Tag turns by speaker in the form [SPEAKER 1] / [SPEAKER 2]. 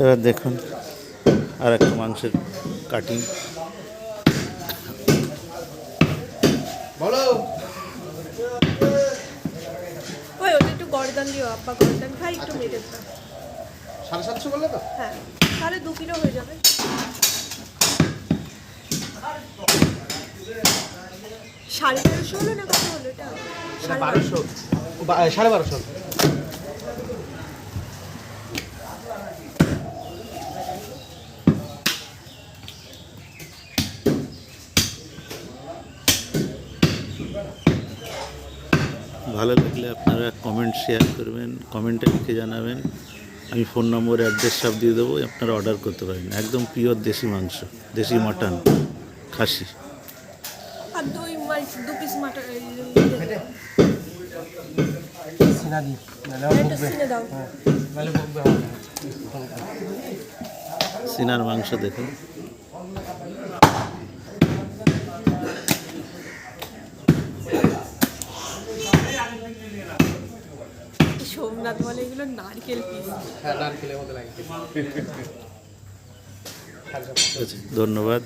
[SPEAKER 1] এবার দেখুন আর একটা মাংসের কাটিং।
[SPEAKER 2] বলো
[SPEAKER 3] ওই ওটা একটু গর্দান দিও, আব্বা গর্দান খাই, একটু মেরে দাও।
[SPEAKER 2] 750 বললে তো?
[SPEAKER 3] হ্যাঁ, তাহলে 2 কিলো হয়ে যাবে। সাড়ে 1300 হলো না কত হলো এটা?
[SPEAKER 2] 1200 1250।
[SPEAKER 1] ভালো লাগলে আপনারা কমেন্ট শেয়ার করবেন, কমেন্টে লিখে জানাবেন। আমি ফোন নম্বর অ্যাড্রেস সব দিয়ে দেবো, আপনারা অর্ডার করতে পারেন। একদম পিওর দেশি মাংস, দেশি মাটন, খাসি।
[SPEAKER 3] আর 2 পিস মাটন
[SPEAKER 2] সিনা দি নালে
[SPEAKER 3] এটা সিনে দাও।
[SPEAKER 2] নালে বকবে।
[SPEAKER 1] সিনার মাংস দেখুন।
[SPEAKER 3] সোমনাথ বলে এগুলো নারকেল পিস।
[SPEAKER 2] হ্যাঁ নারকেলের মতো লাগে।
[SPEAKER 1] ধন্যবাদ।